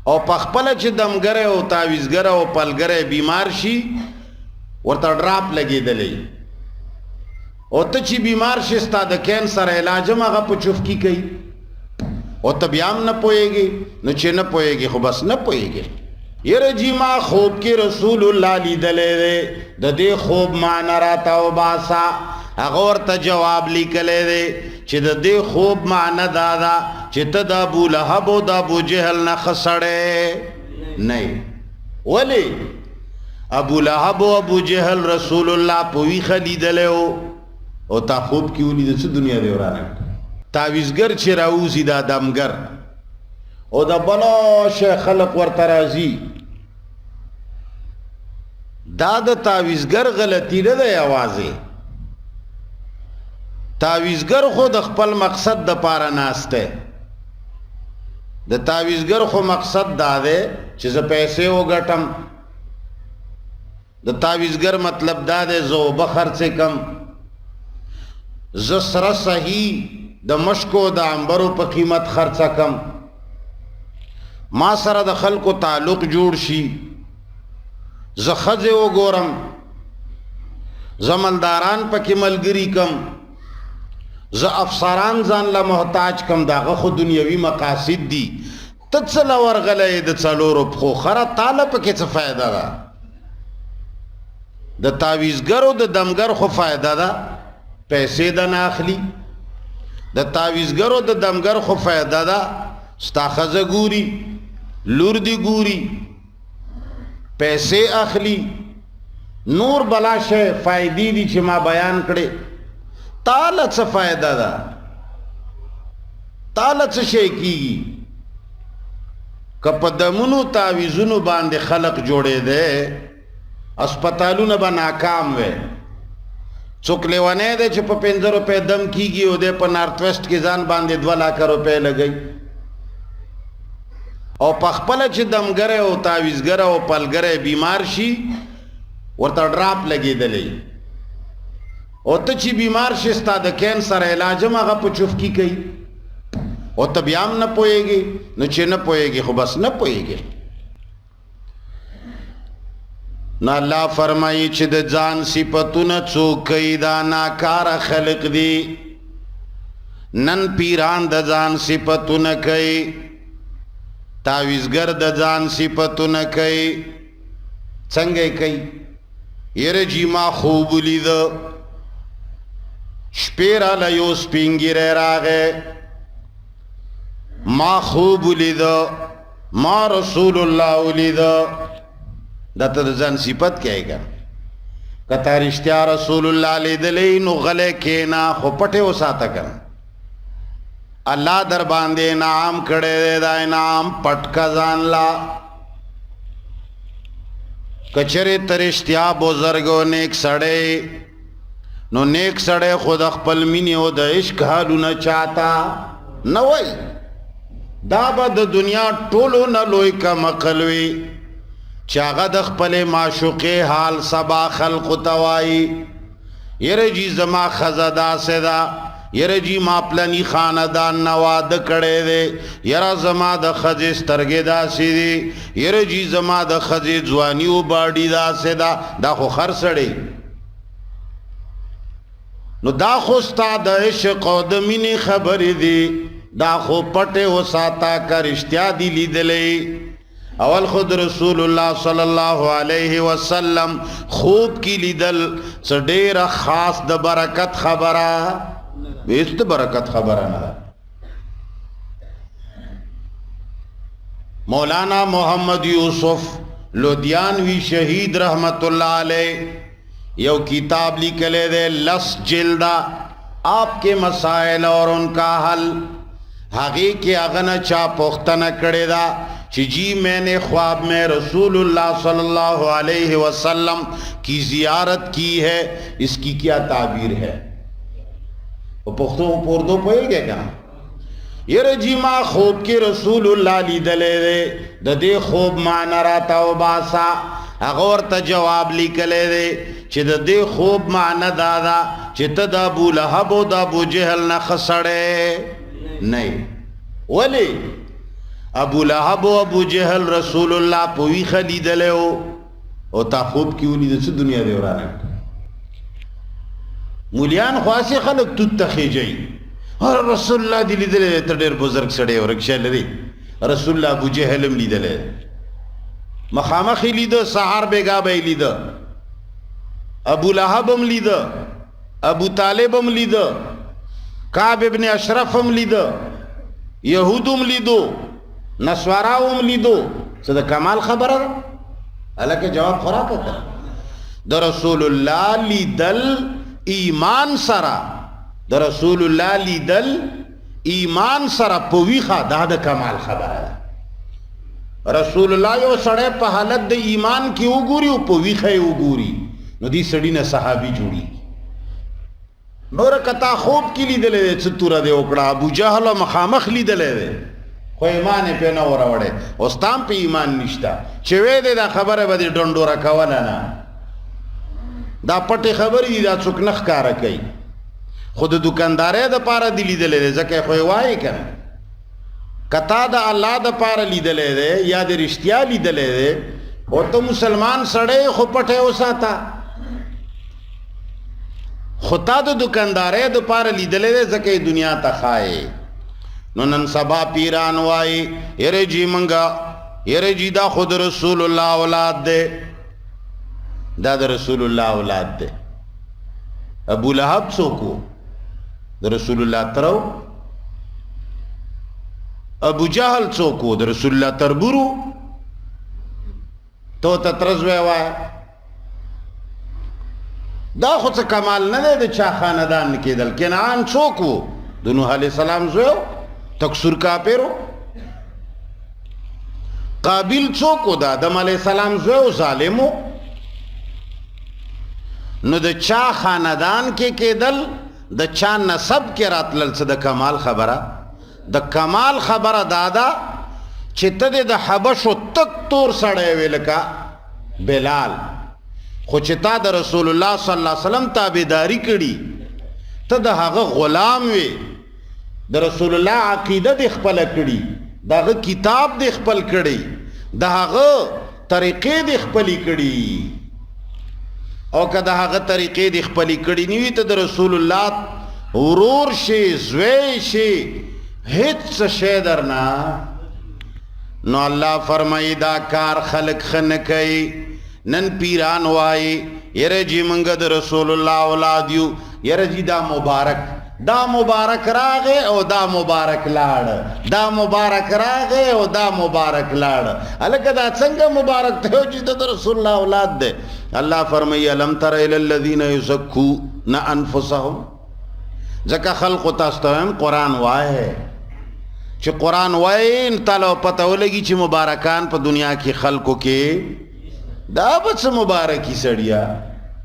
او پخپله چې دمګره او تعویزګره او پلګره بیمار شي ورته ډراپ لګېدلی او ته چې بیمار شي ستا د کینسر علاج هم هغه په چفکي کوي او ته بیا هم نه پوهېږي نو چې نه پوهېږي خو بس نه پوهېږي یره جی ما خوب کې رسول الله لیدلی دی د دې خوب معنی راته وباسه هغه ورته جواب لیکلی دی چې د دې خوب معنی دا ده چې ته د ابولهب او د ابوجهل نه ښه سړی نه ولې ابولهب او ابوجهل رسول الله په ویښه لیدلی و او تا خوب کې ولید څه دنیا دی ورانه تعویزګر چې راوځي دا دمګر او د بلا شی خلق ورته راځي دا د تعویزګر غلطي نه ده یوازې تعویزګر خو د خپل مقصد د پاره ناسته د تعویزګر خو مقصد دا دی چې زه پیسې وګټم د تعویزګر مطلب دا دی زه اوبه خرڅې کم زه سره صحیح د مشکو د عنبرو په قیمت خرڅه کم ما سره د خلکو تعلق جوړ شي زه ښځې وګورم زه مالداران پکې ملګري کم زه افسران ځان له محتاج کم د هغه خو دنیوي مقاصد دي ته څه له ورغلی د څلورو پښو خره تاله پکې څه فایده ده د تعویزګر او د دمګر خو فایده ده پیسې د نه اخلي د تعویزګر او د دمګر خو فایده ده ستا ښځه ګوري لور دی ګوري پیسې اخلي نور بلا شی فائدې دي چې ما بیان کړې تاله څه فایده ده تاله څه شی کیږي که په دمونو تعویزونو باندې خلق جوړېده اسپتالونه به ناکام وی څوک لیونی دی چې په 15 روپۍ دم کیږي او دی په نارت ویسټ کې ځان باندې 2 لک روپۍ لګوي او پخپله چې دمګره او تعویزګره او پلګره بیمار شي ورته ډراپ لګېدلی او ته چې بیمار شي ستا د کینسر علاج هم هغه په چفکي کوي او ته بیا هم نه پوهېږي نو چې نه پوهېږي خو بس نه پوهېږي نو الله فرمایي چې د ځان صفتونه څوک کوي دا ناکاره خلق دي نن پیران د ځان صفتونه کوي تعویزګر د ځان صفتونه کوي څنګه کوي یره جی ما خوب ولید شپې راله یو سپین ږیری راغی ما خوب ولید ما رسول الله ولید دا ته د ځان صفت کوي که که تا رښتیا رسول الله لیدلی نو غلی کښېنه خو پټې وساته که الله در باندې انعام کړی دی دا انعام پټ که ځان لا که چېرې ته رښتیا بزرګ او نیک سړی نو نیک سړی خو د خپل مینې او د عشق حالونه چاته نه وایي دا به د دنیا ټولو نه لوی کمقل وي چې هغه د خپلې معشوقې حال سبا خلقو ته وایي یره جي زما ښځه داسې ده یره جی ما پلنی خاندان نه واده کړی دی یره زما د ښځې سترګې داسې دي یره جی زما د ښځې ځواني و باډي داسې ده دا خو خر سړی نو دا خو ستا د عشق او د مینې خبرې دي دا خو پټې وساته که رښتیا دي لیدلی اول خود رسول الله صلی الله علیه وسلم خوب کی لیدل څه ډېره خاص د برکت خبره بیس د برکت خبره نه ده مولانا محمد یوسف لودھیانوی شہید رحمت اللہ علیہ یو کتاب لکھلے دے 10 جلدہ آپ کے مسائل اور ان کا حل حقی کے اغنى چا پختنہ کڑے دا چی جی میں نے خواب میں رسول اللہ صلی اللہ علیہ وسلم کی زیارت کی ہے اس کی کیا تعبیر ہے وہ پختوں پوردوں پوئے گئے کہاں یر جی ما خوب کی رسول اللہ لی دلے دے دے خوب معنی راتا و باسا اغور تا جواب لی کلے دے چی دے خوب معنی دادا چی تا دا ابو لہب و دا ابو جہل نخسڑے نہیں ولی ابو لهب او ابو جهل رسول الله په وی خلیدلو او تا خوب کې ولید څه دنیا دی ورانه مولیان خاصه خلق تو تخیجی اور رسول الله دی لیدل ته ډېر بزرگ سړی ورکشه لري رسول الله ابو جهل هم لیدل مخامخ لید سحر بیگا به لید ابو لهب هم لید ابو طالب هم لید کعب ابن اشرف هم لید یهود هم لیدو نصارا هم لیدو څه د کمال خبره ده الکه جواب خوراک ده د رسول الله لیدل ایمان سره د رسول الله لیدل ایمان سره په ویخه دا د کمال خبره ده رسول الله یو سړی په حالت د ایمان کې وګوري او په ویخه وګوري نو دې سړی نه صحابي جوړي نور کتا خوب کې لیدلې څه توره دی وکړه ابو جهل مخامخ لیدلې خو ایمان په نه وروړې او ستام په ایمان نشتا چې وې دې دا خبره به ډنډوره کوله نه دا پټه خبرې دي دا څوک نخ کار کوي خود دکاندارې د پاره دی لیدلې ځکه خو وایي کنه کتا د الله د پاره لیدلې یا د رښتیا لیدلې او ته مسلمان سړی خو پټه وساته خطا د دکاندارې د پاره لیدلې ځکه دنیا ته خای نو نن سبا پیران وای یره جی منګه یره جی دا خود رسول الله اولاد ده دا د رسول الله اولاد ده ابو لهب څوک د رسول الله ترو ابو جهل څوک د رسول الله تربورو تو ترز وای دا خو څه کمال نه دی د چا خاندان کېدل کنعان څوک و د نوح علیه السلام زوی تکسور کافرو قابل څوک و د آدم علیه السلام زوی ظالمو نو د چا خاندان کې کېدل د چا نسب کې راتلل څه د کمال خبره د کمال خبره دادا چې ته د حبشو تک تور سړی وې لکه بلال خو چې تا د رسول الله صلی الله علیه وسلم تابعداري کړي ته د هغه غلام وې د رسول الله عقیده د خپل کړي دغه کتاب د خپل کړي د هغه طریقې د خپل کړي او که د هغه طریقې د خپل کړي نیوي ته د رسول الله ورور شي زوی شي هیڅ شی درنا نو الله فرمایي دا کار خلق خنه کوي نن پیران وای یره جی منګه د رسول الله اولاد یو یره جی دا مبارک راغه او دا مبارک لاړ دا مبارک راغه او دا مبارک لاړ الکه دا څنګه مبارک ته چې د رسول الله اولاد ده الله فرمایي الم تر الى الذين يزكون انفسهم ځکه خلق تاسو ته قرآن وایي چې قرآن وایي تعالی پته ولګي چې مبارکان په دنیا کې خلقو کې دا بس مبارکی سړیا